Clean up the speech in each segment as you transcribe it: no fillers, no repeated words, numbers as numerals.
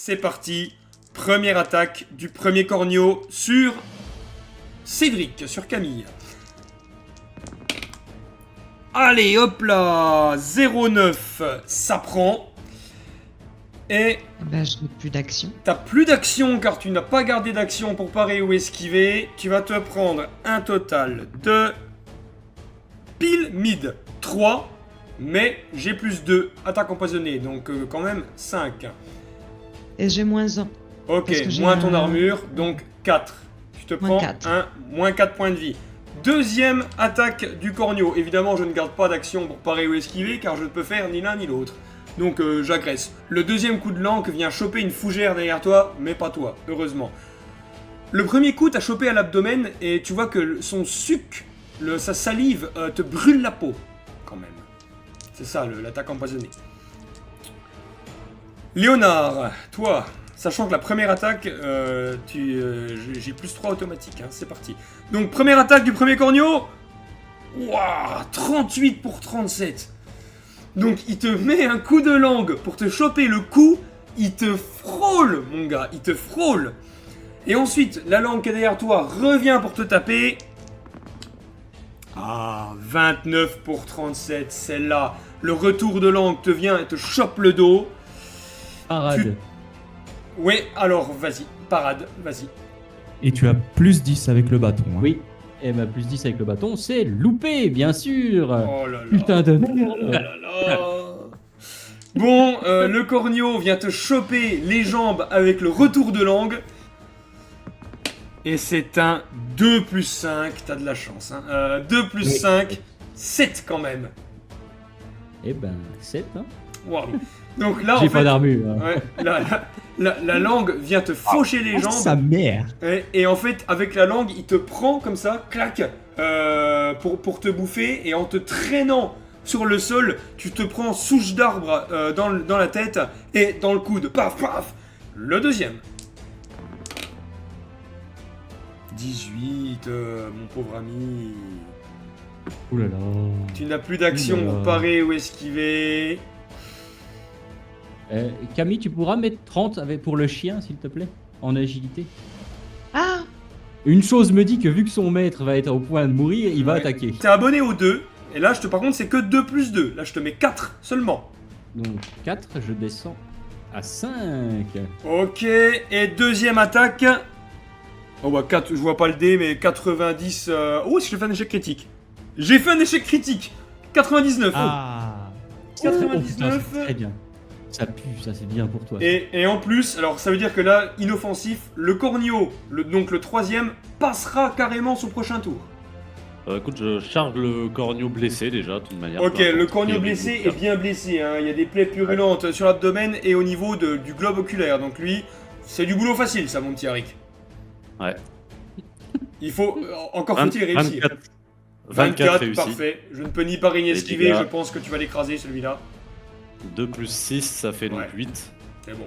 c'est parti. Première attaque du premier corneau sur Cédric, sur Camille. Allez, hop là, 0,9, ça prend. Et Bah, je n'ai plus d'action. t'as plus d'action car tu n'as pas gardé d'action pour parer ou esquiver. Tu vas te prendre un total de pile mid 3, mais j'ai plus 2. Attaque empoisonnée, donc quand même 5. Et j'ai moins 1. Ok, Parce que j'ai moins ton un- armure, donc 4. Tu te Moins prends 4. un moins 4 points de vie. Deuxième attaque du corneau. Évidemment, je ne garde pas d'action pour parer ou esquiver car je ne peux faire ni l'un ni l'autre. Donc j'agresse. Le deuxième coup de langue vient choper une fougère derrière toi, mais pas toi, heureusement. Le premier coup t'a chopé à l'abdomen et tu vois que son suc, sa salive, te brûle la peau, quand même. C'est ça, l'attaque empoisonnée. Léonard, toi, sachant que la première attaque, j'ai plus 3 automatique, hein, c'est parti. Donc première attaque du premier corneau. Waouh, 38 pour 37. Donc il te met un coup de langue pour te choper le cou, il te frôle mon gars, il te frôle. Et ensuite, la langue qui est derrière toi revient pour te taper. Ah, 29 pour 37, celle-là. Le retour de langue te vient et te chope le dos. Parade. Ouais, alors vas-y, parade, vas-y. Et tu as plus 10 avec le bâton. hein. Oui. Et ma plus 10 avec le bâton, c'est loupé, bien sûr. Oh là là. Putain de Oh merde. là là. Bon, le corneau vient te choper les jambes avec le retour de langue. Et c'est un 2 plus 5, t'as de la chance. Hein. 2 plus Oui. 5, 7 quand même. Eh ben, 7, hein. Waouh. Donc là, J'ai en pas fait, d'armure. hein. ouais, la langue vient te faucher les jambes. Sa mère. Et en fait, avec la langue, il te prend comme ça, clac, pour te bouffer. Et en te traînant sur le sol, tu te prends souche d'arbre dans la tête et dans le coude. Paf, paf. Le deuxième. 18, mon pauvre ami. Ouh là là. Tu n'as plus d'action Oula. pour parer ou esquiver. Camille, tu pourras mettre 30 pour le chien, s'il te plaît, en agilité. Ah, Une chose me dit que vu que son maître va être au point de mourir, il va Ouais. attaquer. T'es abonné aux 2. Et là, par contre, c'est que 2 plus 2. Là, je te mets 4 seulement. Donc 4, je descends à 5. Ok, et deuxième attaque. Oh bah 4, je vois pas le dé, mais 90... Oh, si je fais un échec critique. J'ai fait un échec critique. 99. Ah. Oh putain, 99. c'est très bien. Ça pue, ça c'est bien pour toi. Et en plus, alors ça veut dire que là, inoffensif, le corneau, donc le troisième, passera carrément son prochain tour. Écoute, je charge le corneau blessé déjà, de toute manière. Ok, peu importe le ce corneau qui blessé est est bien blessé, hein. Il y a des plaies purulentes sur l'abdomen et au niveau du globe oculaire. Donc lui, c'est du boulot facile ça, mon petit Arik. Ouais. Il faut... encore faut-il réussir. 24 réussi. parfait. Je ne peux ni pari ni Et esquiver, dégâts. je pense que tu vas l'écraser celui-là. 2 plus 6, ça fait donc Ouais. 8. C'est bon.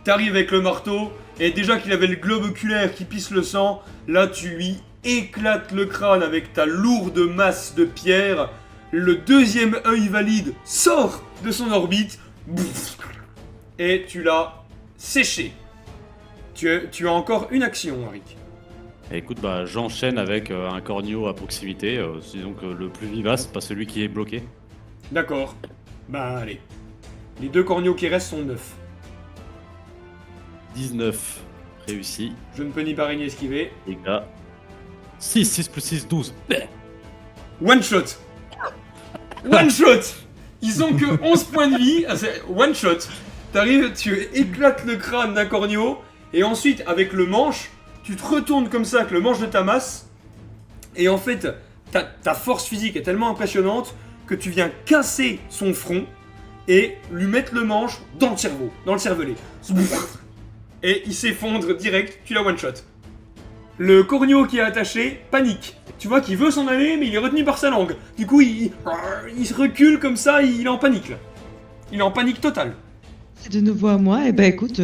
T'arrives avec le marteau, et déjà qu'il avait le globe oculaire qui pisse le sang, là tu lui éclates le crâne avec ta lourde masse de pierre. Le deuxième œil valide sort de son orbite, et tu l'as séché. Tu as encore une action, Arik. Et écoute, bah, j'enchaîne avec un corneau à proximité. C'est donc le plus vivace, pas celui qui est bloqué. D'accord. Bah allez. Les 2 corneaux qui restent sont 9. 19 réussi. Je ne peux ni pari ni esquiver. Dégâts. 6 plus 6, 12. One shot. One shot. Ils ont que 11 points de vie. Ah, c'est one shot. T'arrives, tu éclates le crâne d'un corneau. Et ensuite, avec le manche, tu te retournes comme ça avec le manche de ta masse. Et en fait, ta force physique est tellement impressionnante que tu viens casser son front et lui mettre le manche dans le cerveau, dans le cervelet. Et il s'effondre direct, tu l'as one shot. Le corneau qui est attaché panique. Tu vois qu'il veut s'en aller, mais il est retenu par sa langue. Du coup, il se recule comme ça, il est en panique là. Il est en panique totale. c'est de nouveau à moi. Eh ben écoute,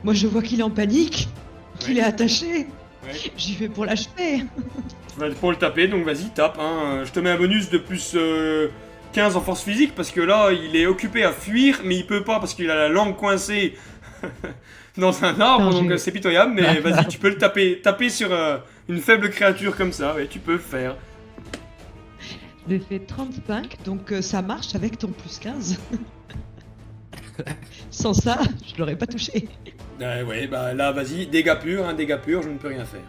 moi je vois qu'il est en panique, qu'il Ouais. est attaché. Ouais. J'y vais pour l'achever. Tu vas pour le taper, donc vas-y, tape. Hein. Je te mets un bonus de plus 15 en force physique, parce que là, il est occupé à fuir, mais il peut pas parce qu'il a la langue coincée dans un arbre, Non, donc j'ai- c'est pitoyable, mais vas-y, tu peux le taper sur une faible créature comme ça, ouais, tu peux le faire. J'ai fait 35, donc ça marche avec ton plus 15. Sans ça, je l'aurais pas touché. Ouais, bah là, vas-y, dégâts purs, je ne peux rien faire.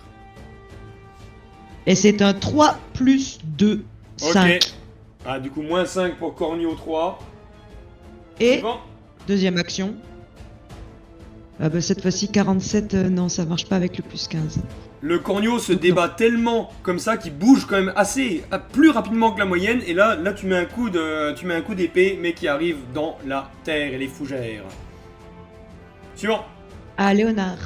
Et c'est un 3 plus 2, 5. Ok. Ah, du coup, moins 5 pour Cornio 3. Et Suivant. deuxième action. Ah bah cette fois-ci 47, non ça marche pas avec le plus 15. Le Cornio se débat tellement comme ça qu'il bouge quand même plus rapidement que la moyenne. Et là tu mets un coup d'épée, mais qui arrive dans la terre et les fougères. Suivant. Ah Léonard.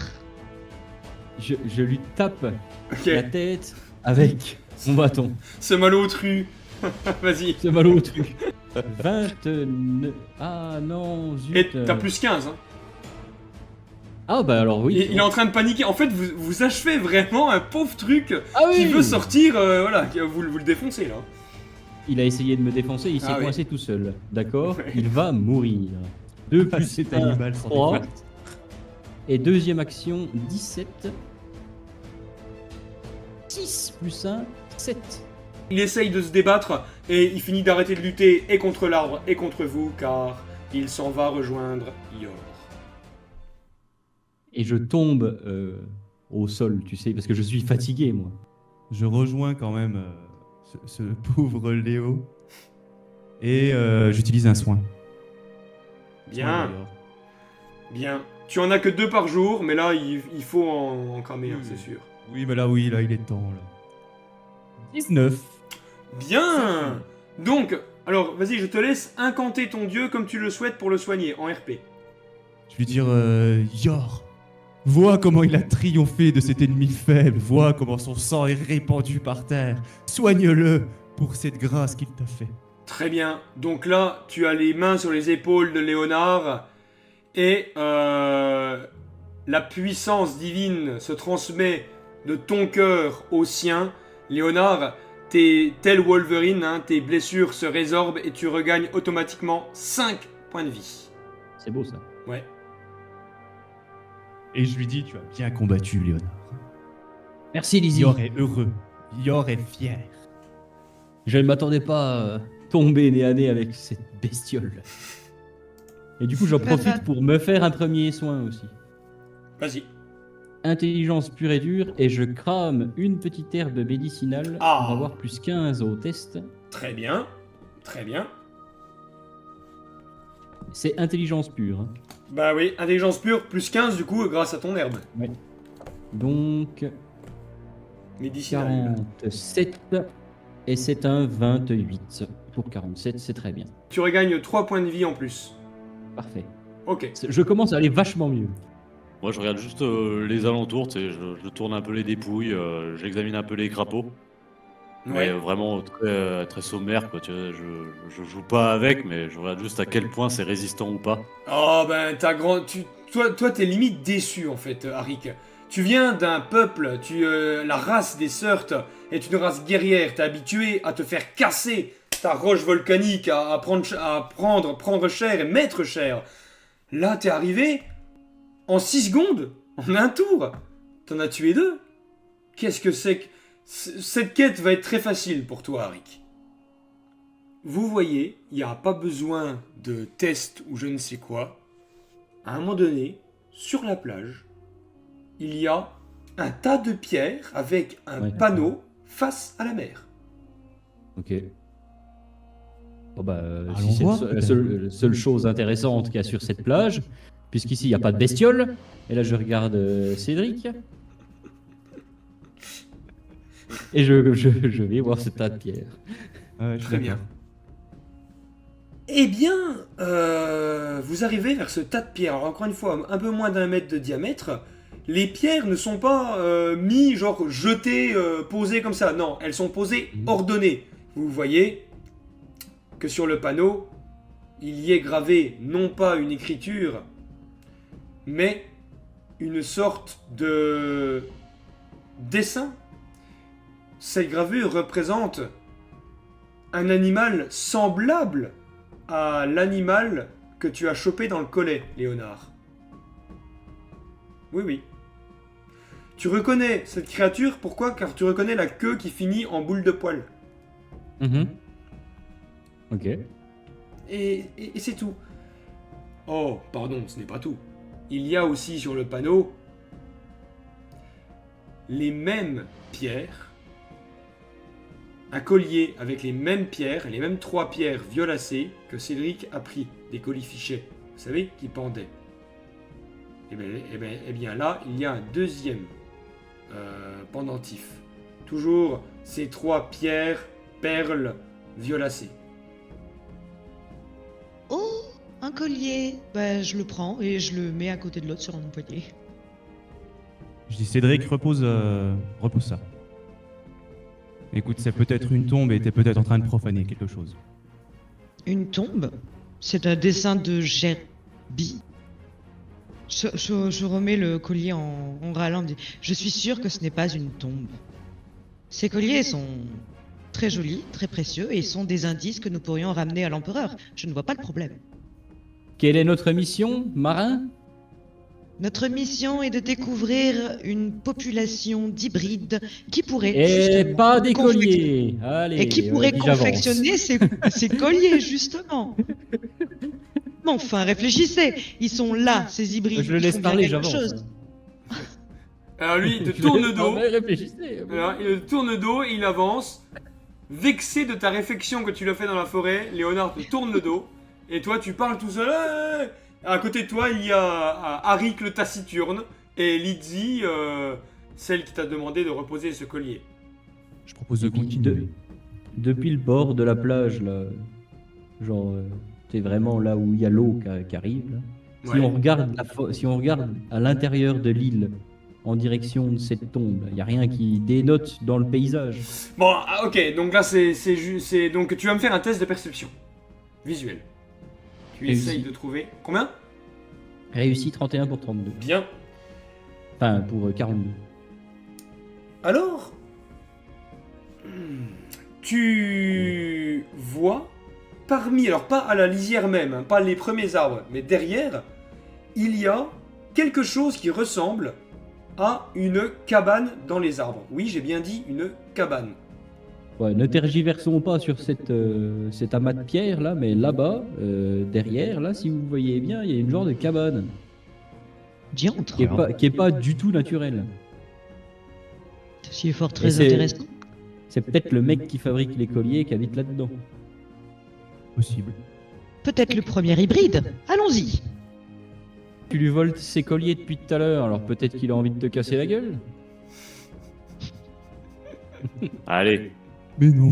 Je lui tape Ok. la tête avec mon bâton. Ce malotru. Vas-y. C'est mal au truc. 29. Ah non, zut. Et t'as plus 15. Hein. Ah bah alors oui. Il est en train de paniquer. En fait, vous achevez vraiment un pauvre truc Ah oui. qui veut sortir. Voilà, vous le défoncez là. Il a essayé de me défoncer, il s'est Ah oui. coincé tout seul. D'accord. Ouais. Il va mourir. 2 plus Cet 1, animal sans 3. défaite. Et deuxième action, 17. 6 plus 1, 7. Il essaye de se débattre et il finit d'arrêter de lutter et contre l'arbre et contre vous car il s'en va rejoindre Yor. Et je tombe au sol, tu sais, parce que je suis fatigué, moi. Je rejoins quand même ce pauvre Léo. Et j'utilise un soin. Bien, Soin d'ailleurs. bien. Tu en as que 2 par jour, mais là il faut en cramer un, Oui. c'est sûr. Oui, mais là, il est temps. Là. 19. Bien. Donc, alors vas-y, je te laisse incanter ton dieu comme tu le souhaites pour le soigner en RP. Je lui dire Yor, vois comment il a triomphé de cet ennemi faible. Vois comment son sang est répandu par terre. Soigne-le pour cette grâce qu'il t'a fait. Très bien. Donc là, tu as les mains sur les épaules de Léonard et la puissance divine se transmet de ton cœur au sien. Léonard, t'es tel Wolverine, hein, tes blessures se résorbent et tu regagnes automatiquement 5 points de vie. C'est beau ça. Ouais. Et je lui dis, tu as bien combattu, Léonard. Merci Lizzie. Yor est heureux. Yor est fier. Je ne m'attendais pas à tomber nez à nez avec cette bestiole. Et du coup, j'en profite pour me faire un premier soin aussi. Vas-y. Intelligence pure et dure, et je crame une petite herbe médicinale Ah. pour avoir plus 15 au test. Très bien. Très bien. C'est intelligence pure. Hein. Bah oui, intelligence pure, plus 15 du coup grâce à ton herbe. Donc, Médicinale. 47, et c'est un 28. Pour 47, c'est très bien. Tu regagnes 3 points de vie en plus. Parfait. Ok. Je commence à aller vachement mieux. Moi, je regarde juste les alentours, tu sais, je tourne un peu les dépouilles, j'examine un peu les crapauds. Ouais. Mais vraiment très, très sommaire, quoi. Tu vois, je joue pas avec, mais je regarde juste à quel point c'est résistant ou pas. Oh ben toi t'es limite déçu en fait, Arik. Tu viens d'un peuple, la race des Surts est une race guerrière. T'es habitué à te faire casser ta roche volcanique, à prendre cher et mettre cher. Là t'es arrivé en 6 secondes, en un tour. T'en as tué 2. Qu'est-ce que c'est que... Cette quête va être très facile pour toi, Arik. Vous voyez, il n'y a pas besoin de test ou je ne sais quoi. À un moment donné, sur la plage, il y a un tas de pierres avec un Ouais. panneau face à la mer. Ok. Bon bah, Allons si c'est voir, la peut-être. seule chose intéressante qu'il y a sur cette plage, puisqu'ici il n'y a pas de bestiole, et là je regarde Cédric, et je vais voir ce tas de pierres. Ouais, je suis Très bien. d'accord. Eh bien, vous arrivez vers ce tas de pierres. Alors encore une fois, un peu moins d'1 mètre de diamètre. Les pierres ne sont pas genre jetées, posées comme ça. Non, elles sont posées ordonnées. Vous voyez que sur le panneau, il y est gravé non pas une écriture, mais une sorte de dessin. Cette gravure représente un animal semblable à l'animal que tu as chopé dans le collet, Léonard. Oui, oui. Tu reconnais cette créature, pourquoi? Car tu reconnais la queue qui finit en boule de poil. Mhm. Ok. Et c'est tout. Oh, pardon, ce n'est pas tout. Il y a aussi sur le panneau les mêmes pierres, un collier avec les mêmes pierres, les mêmes 3 pierres violacées que Cédric a pris des colifichets, vous savez, qui pendaient. Et bien là, il y a un deuxième pendentif. Toujours ces 3 pierres, perles violacées. Oh, un collier. Bah, je le prends et je le mets à côté de l'autre sur mon poignet. Je dis Cédric, repose ça. Écoute, c'est peut-être une tombe et t'es peut-être en train de profaner quelque chose. Une tombe? C'est un dessin de Gerbi. Je remets le collier en râlant. Je suis sûr que ce n'est pas une tombe. Ces colliers sont très jolis, très précieux et sont des indices que nous pourrions ramener à l'empereur. Je ne vois pas le problème. Quelle est notre mission, marin? Notre mission est de découvrir une population d'hybrides qui pourrait Et justement pas des confectionner- colliers. Allez, et qui pourrait vas-y, j'avance. confectionner ces colliers, justement. Mais enfin, réfléchissez. Ils sont là, ces hybrides. Je le Ils laisse font bien parler, quelque j'avance. chose. Alors lui, il te Je tourne laisse le dos. parler, réfléchissez. Alors, il te tourne le dos et il avance. Vexé de ta réflexion que tu l'as fait dans la forêt, Léonard te tourne le dos. Et toi, tu parles tout seul. Hey. À côté de toi, il y a Arik le taciturne et Lizzie, celle qui t'a demandé de reposer ce collier. Je propose de continuer. Depuis le bord de la plage, là, genre, c'est vraiment là où il y a l'eau qui arrive. Là. Ouais. Si on regarde à l'intérieur de l'île, en direction de cette tombe, il n'y a rien qui dénote dans le paysage. Bon, ok, donc là, donc tu vas me faire un test de perception visuelle. Tu Réussi. essayes de trouver. Combien? Réussi 31 pour 32. Bien. Enfin, pour 42. Alors, tu vois parmi, alors pas à la lisière même, hein, pas les premiers arbres, mais derrière, il y a quelque chose qui ressemble à une cabane dans les arbres. Oui, j'ai bien dit une cabane. Ouais, ne tergiversons pas sur cet amas de pierres là, mais là-bas, derrière, là, si vous voyez bien, il y a une genre de cabane Diantre. qui est pas du tout naturelle. Ceci est fort Et très c'est- intéressant. C'est peut-être le mec qui fabrique les colliers qui habite là-dedans. Possible. Peut-être le premier hybride. Allons-y. Tu lui voles ses colliers depuis tout à l'heure, alors peut-être qu'il a envie de te casser la gueule. Allez. Mais non.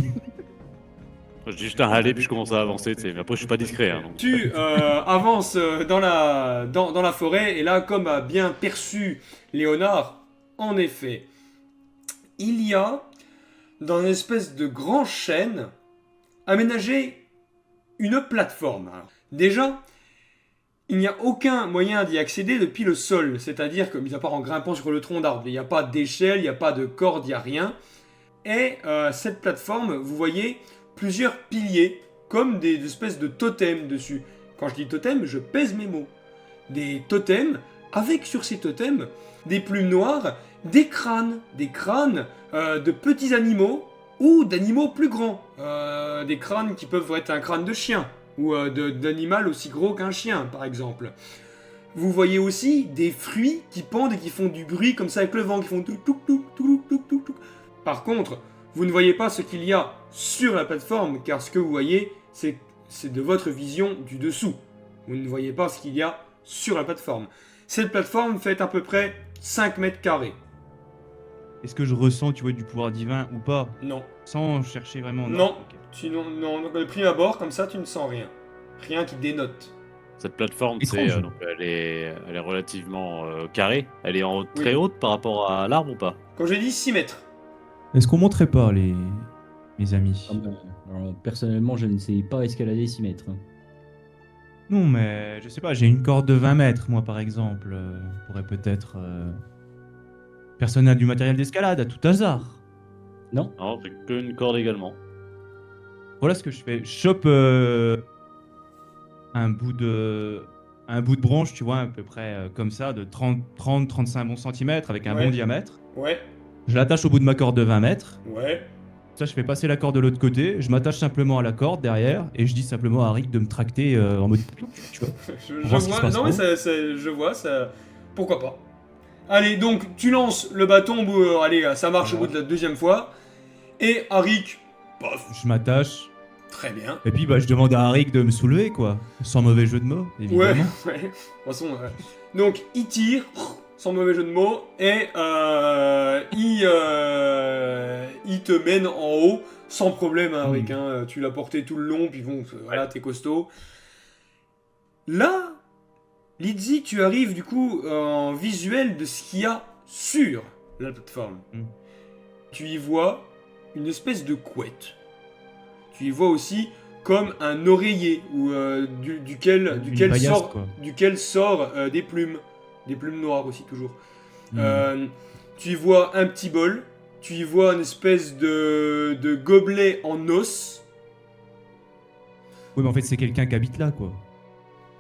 Je dis juste un allez, puis je commence à avancer, tu sais. Mais après, je suis pas discret. Hein, donc. Tu avances dans la forêt, et là, comme a bien perçu Léonard, en effet, il y a, dans une espèce de grand chêne, aménagé une plateforme. Alors, déjà, il n'y a aucun moyen d'y accéder depuis le sol, c'est-à-dire que, mis à part en grimpant sur le tronc d'arbre, il n'y a pas d'échelle, il n'y a pas de corde, il n'y a rien. Et cette plateforme, vous voyez plusieurs piliers, comme des espèces de totems dessus. Quand je dis totem, je pèse mes mots. Des totems, avec sur ces totems, des plumes noires, des crânes de petits animaux ou d'animaux plus grands. Des crânes qui peuvent être un crâne de chien, ou d'animal aussi gros qu'un chien, par exemple. Vous voyez aussi des fruits qui pendent et qui font du bruit comme ça avec le vent, qui font touc touc touc touc touc touc touc. Par contre, vous ne voyez pas ce qu'il y a sur la plateforme, car ce que vous voyez, c'est de votre vision du dessous. Vous ne voyez pas ce qu'il y a sur la plateforme. Cette plateforme fait à peu près 5 mètres carrés. Est-ce que je ressens, tu vois, du pouvoir divin ou pas? Non. Sans chercher vraiment. Non. Ok. Non, de prime abord, comme ça, tu ne sens rien. Rien qui dénote. Cette plateforme, Étrange. donc, elle est relativement carrée. Elle est très haute par rapport à l'arbre ou pas? Quand j'ai dit 6 mètres. Est-ce qu'on monterait pas, mes amis? Alors, personnellement, je ne sais pas escalader 6 mètres. hein. Non, mais je sais pas, j'ai une corde de 20 mètres, moi, par exemple. Je pourrais peut-être. Personne n'a du matériel d'escalade, à tout hasard. Non? Non, j'ai qu'une corde également. Voilà ce que je fais. Je chope un bout de un bout de branche, tu vois, à peu près comme ça, de 30-35 bons centimètres, avec un Ouais. bon diamètre. Ouais, Je l'attache au bout de ma corde de 20 mètres. ouais. Ça, je fais passer la corde de l'autre côté. Je m'attache simplement à la corde derrière. Et je dis simplement à Rick de me tracter en mode... Tu vois. Je voir ce qui se vois. passe, Non, mais hein. je vois, ça. Pourquoi pas. Allez, donc tu lances le bâton, allez, ça marche au bout de la deuxième fois. Et Arik, paf, Je m'attache. très bien. Et puis, bah, je demande à Rick de me soulever, quoi. Sans mauvais jeu de mots, Ouais, évidemment. ouais. De toute façon, donc il tire, sans mauvais jeu de mots, et il te mène en haut, sans problème, hein, Arik. Hein, tu l'as porté tout le long, puis bon, voilà, t'es costaud. Là, Lizzie, tu arrives du coup en visuel de ce qu'il y a sur la plateforme. Mm. Tu y vois une espèce de couette. Tu y vois aussi comme un oreiller ou duquel paillasse, sort, quoi. des plumes noires aussi toujours. Mm. Tu y vois un petit bol. Tu y vois une espèce de gobelet en os. Oui, mais en fait, c'est quelqu'un qui habite là, quoi.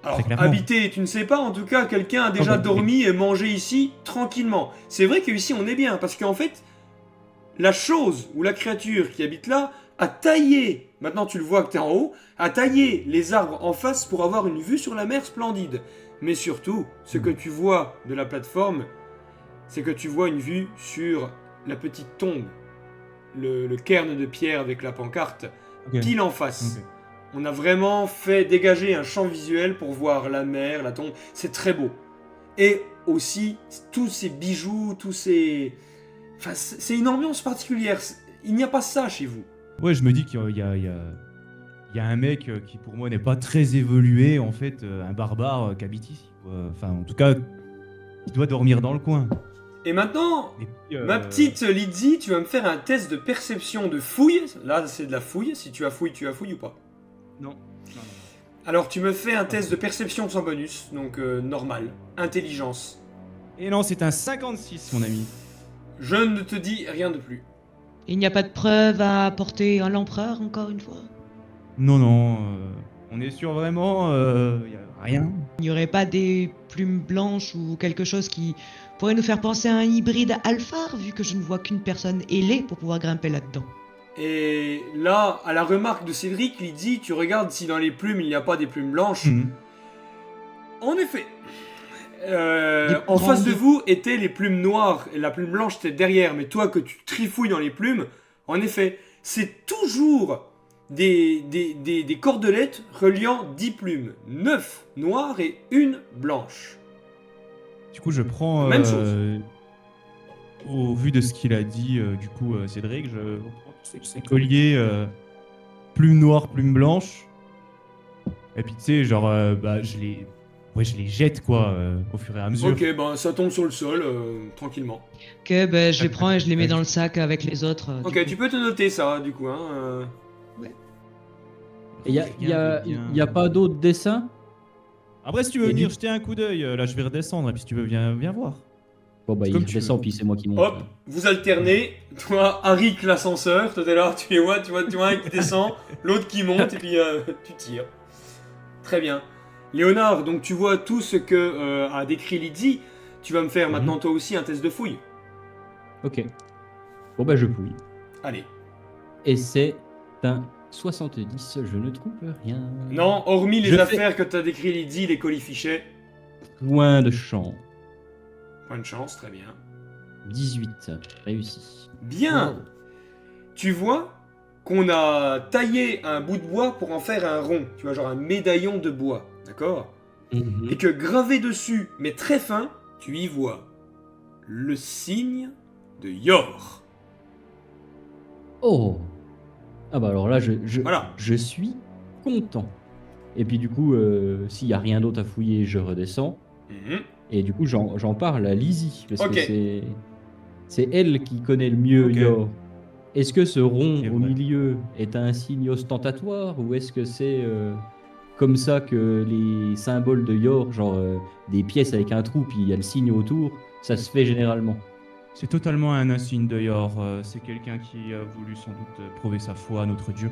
Alors, Très clairement. habiter, tu ne sais pas, en tout cas, quelqu'un a déjà bah, dormi et mangé ici tranquillement. C'est vrai qu'ici on est bien, parce qu'en fait, la chose ou la créature qui habite là a taillé, maintenant tu le vois que tu es en haut, a taillé les arbres en face pour avoir une vue sur la mer splendide. Mais surtout, ce que tu vois de la plateforme, c'est que tu vois une vue sur la petite tombe, le cairn de pierre avec la pancarte, Ok. pile en face. Ok. On a vraiment fait dégager un champ visuel pour voir la mer, la tombe. C'est très beau. Et aussi, tous ces bijoux, tous ces... Enfin, c'est une ambiance particulière. Il n'y a pas ça chez vous. Ouais, je me dis qu'il y a un mec qui, pour moi, n'est pas très évolué, en fait, un barbare qui habite ici, quoi. Enfin, en tout cas, il doit dormir dans le coin. Et maintenant, Et puis, ma petite Lizzie, tu vas me faire un test de perception de fouille. Là, c'est de la fouille. Si tu as fouille ou pas. Non. Alors, tu me fais un test de perception sans bonus. Donc, normal. Intelligence. Et non, c'est un 56, mon ami. Je ne te dis rien de plus. Il n'y a pas de preuve à apporter à l'empereur, encore une fois. Non, non, on est sûr vraiment, y a rien. Il n'y aurait pas des plumes blanches ou quelque chose qui pourrait nous faire penser à un hybride alphard, vu que je ne vois qu'une personne ailée pour pouvoir grimper là-dedans. Et là, à la remarque de Cédric, il dit, tu regardes si dans les plumes il n'y a pas des plumes blanches. Mhm. En effet. Des En face de grandes- vous étaient les plumes noires et la plume blanche était derrière. Mais toi que tu trifouilles dans les plumes, en effet, c'est toujours des cordelettes reliant 10 plumes. 9 noires et une blanche. Du coup, je prends. Même chose. Au vu de ce qu'il a dit, Cédric, je reprends ces colliers plume noire, plume blanche. Et puis, tu sais, genre, je les jette, quoi, au fur et à mesure. Ok, ben ça tombe sur le sol, tranquillement. Ok, ben je les prends et je les mets dans le sac avec les autres. Ok, tu peux te noter ça, du coup. Hein, Il y a pas d'autres dessins? Après, si tu veux Et venir du- jeter un coup d'œil, là, je vais redescendre. Et puis, si tu veux, viens voir. Bon bah C'est il comme tu descend veux. puis c'est moi qui monte. Hop, vous alternez. Toi, Arik l'ascenseur, toi t'es là, tu les vois, tu vois un qui descend, l'autre qui monte, et puis tu tires. Très bien. Léonard, donc tu vois tout ce que a décrit Lydie. Tu vas me faire maintenant toi aussi un test de fouille. Ok. Bon bah je fouille. Allez. Et c'est un 70, je ne trouve rien. Non, hormis les Je fais- affaires que t'as décrit Lydie, les colifichets. Point de chance. Point de chance, très bien. 18, réussi. Bien. Wow. Tu vois qu'on a taillé un bout de bois pour en faire un rond. Tu vois, genre un médaillon de bois. D'accord ? Mhm. Et que gravé dessus, mais très fin, tu y vois le signe de Yor. Oh. Ah bah alors là Voilà. je suis content. Et puis du coup, s'il n'y a rien d'autre à fouiller, je redescends. Mhm. Et du coup, j'en parle à Lizzie, parce Ok. que c'est elle qui connaît le mieux Ok. Yor. Est-ce que ce rond C'est au vrai. milieu est un signe ostentatoire, ou est-ce que c'est comme ça que les symboles de Yor, genre des pièces avec un trou, puis il y a le signe autour, ça se fait généralement? C'est totalement un insigne de Yor. C'est quelqu'un qui a voulu sans doute prouver sa foi à notre dieu.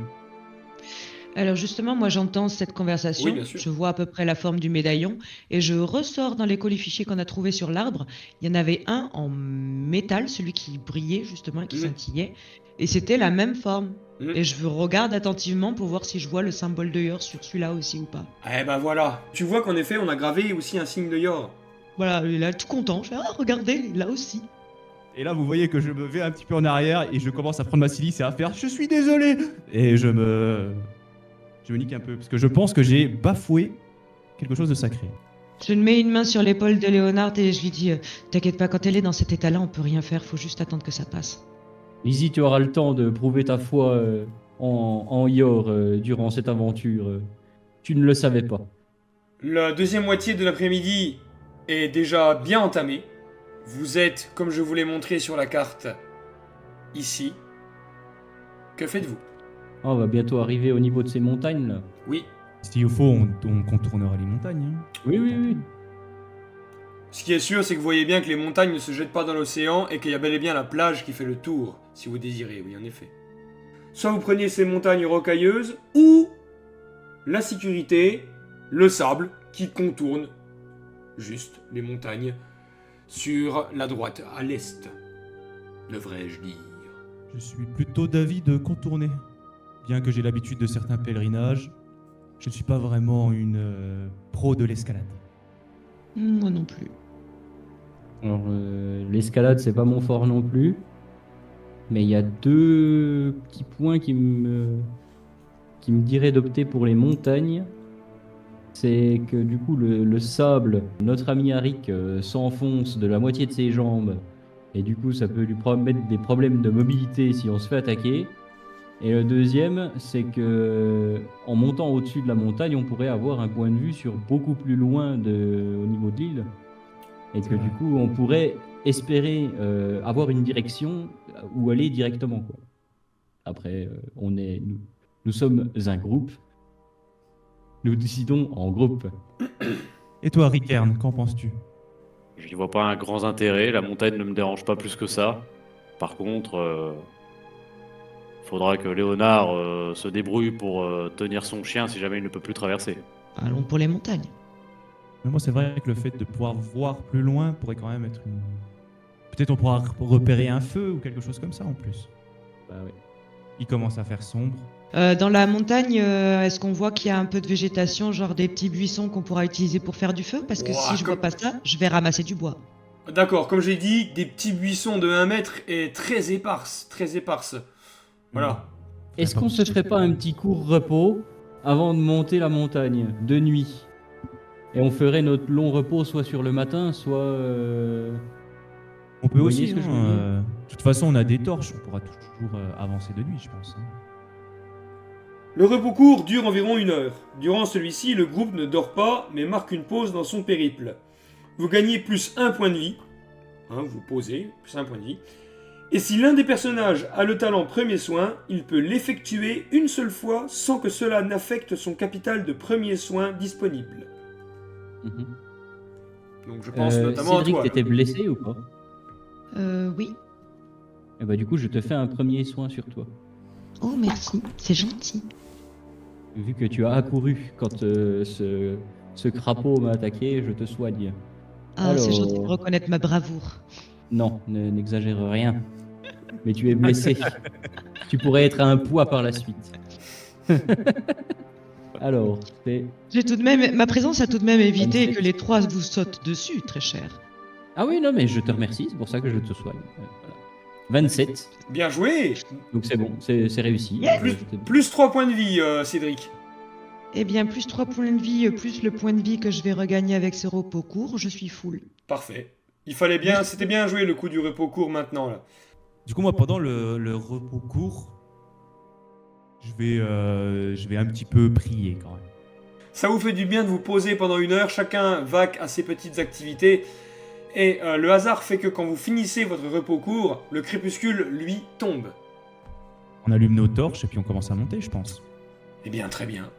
Alors justement, moi j'entends cette conversation, Oui, bien sûr. je vois à peu près la forme du médaillon et je ressors dans les colifichiers qu'on a trouvés sur l'arbre. Il y en avait un en métal, celui qui brillait justement et qui Mhm. scintillait, et c'était la même forme. Mhm. Et je regarde attentivement pour voir si je vois le symbole de Yor sur celui-là aussi ou pas. Eh ben voilà. Tu vois qu'en effet, on a gravé aussi un signe de Yor. Voilà, il est là tout content. Je fais, ah, regardez, là aussi. Et là, vous voyez que je me vais un petit peu en arrière et je commence à prendre ma silice et à faire « Je suis désolé !» Et je me nique un peu, parce que je pense que j'ai bafoué quelque chose de sacré. Je mets une main sur l'épaule de Léonard et je lui dis, t'inquiète pas, quand elle est dans cet état-là, on peut rien faire, faut juste attendre que ça passe. Lizzie, tu auras le temps de prouver ta foi en Yor durant cette aventure. Tu ne le savais pas. La deuxième moitié de l'après-midi est déjà bien entamée. Vous êtes, comme je vous l'ai montré sur la carte, ici. Que faites-vous? On va bientôt arriver au niveau de ces montagnes là. Oui. S'il faut, on contournera les montagnes. Hein. Oui, oui, oui. Ce qui est sûr, c'est que vous voyez bien que les montagnes ne se jettent pas dans l'océan et qu'il y a bel et bien la plage qui fait le tour, si vous désirez, oui, en effet. Soit vous preniez ces montagnes rocailleuses, ou la sécurité, le sable qui contourne juste les montagnes sur la droite, à l'est, devrais-je dire. Je suis plutôt d'avis de contourner. Bien que j'ai l'habitude de certains pèlerinages, je ne suis pas vraiment une pro de l'escalade. Moi non plus. Alors, l'escalade, c'est pas mon fort non plus. Mais il y a deux petits points qui me diraient d'opter pour les montagnes. C'est que du coup, le sable, notre ami Arik s'enfonce de la moitié de ses jambes. Et du coup, ça peut lui mettre des problèmes de mobilité si on se fait attaquer. Et le deuxième, c'est que en montant au-dessus de la montagne, on pourrait avoir un point de vue sur beaucoup plus loin au niveau de l'île. Et que du coup, on pourrait espérer avoir une direction où aller directement, quoi. Après, nous sommes un groupe. Nous décidons en groupe. Et toi, Rickern, qu'en penses-tu? Je n'y vois pas un grand intérêt, la montagne ne me dérange pas plus que ça. Par contre, faudra que Léonard se débrouille pour tenir son chien si jamais il ne peut plus traverser. Allons pour les montagnes. Mais moi, c'est vrai que le fait de pouvoir voir plus loin pourrait quand même être une... Peut-être on pourra repérer un feu ou quelque chose comme ça en plus. Bah ouais. Il commence à faire sombre. Dans la montagne, est-ce qu'on voit qu'il y a un peu de végétation, genre des petits buissons qu'on pourra utiliser pour faire du feu? Parce que Ouah, si je vois pas ça, je vais ramasser du bois. D'accord, comme j'ai dit, des petits buissons de 1 mètre et très éparses, très éparses. Voilà. Est-ce qu'on se ferait pas un petit court repos avant de monter la montagne, de nuit? Et on ferait notre long repos soit sur le matin, soit... On peut Vous aussi, voyez ce que je hein, veux dire de toute façon, on a des torches, on pourra toujours avancer de nuit, je pense. Hein. Le repos court dure environ 1 heure. Durant celui-ci, le groupe ne dort pas, mais marque une pause dans son périple. Vous gagnez plus 1 point de vie. Hein, vous posez, plus 1 point de vie. Et si l'un des personnages a le talent premier soin, il peut l'effectuer une seule fois sans que cela n'affecte son capital de premier soin disponible. Mhm. Donc je pense notamment Cédric, à toi. t'étais blessé ou pas? Oui. Et bah du coup, je te fais un premier soin sur toi. Oh, merci, c'est gentil. Vu que tu as accouru quand ce crapaud m'a attaqué, je te soigne. Ah, c'est Alors- gentil de reconnaître ma bravoure. Non, n'exagère rien. Mais tu es blessé. Tu pourrais être un poids par la suite. Alors, c'est... Ma présence a tout de même évité 27. que les trois vous sautent dessus, très cher. Ah oui, non, mais je te remercie, c'est pour ça que je te soigne. Voilà. 27, Bien joué. donc c'est bon, c'est réussi. Yes. Plus, Je te- plus 3 points de vie, Cédric. Eh bien, plus 3 points de vie, plus le point de vie que je vais regagner avec ce repos court, je suis full. Parfait. Il fallait bien, c'était bien joué le coup du repos court maintenant là. Du coup, moi, pendant le repos court, je vais un petit peu prier quand même. Ça vous fait du bien de vous poser pendant 1 heure, chacun vaque à ses petites activités. Et le hasard fait que quand vous finissez votre repos court, le crépuscule, lui, tombe. On allume nos torches et puis on commence à monter, je pense. Eh bien, très bien.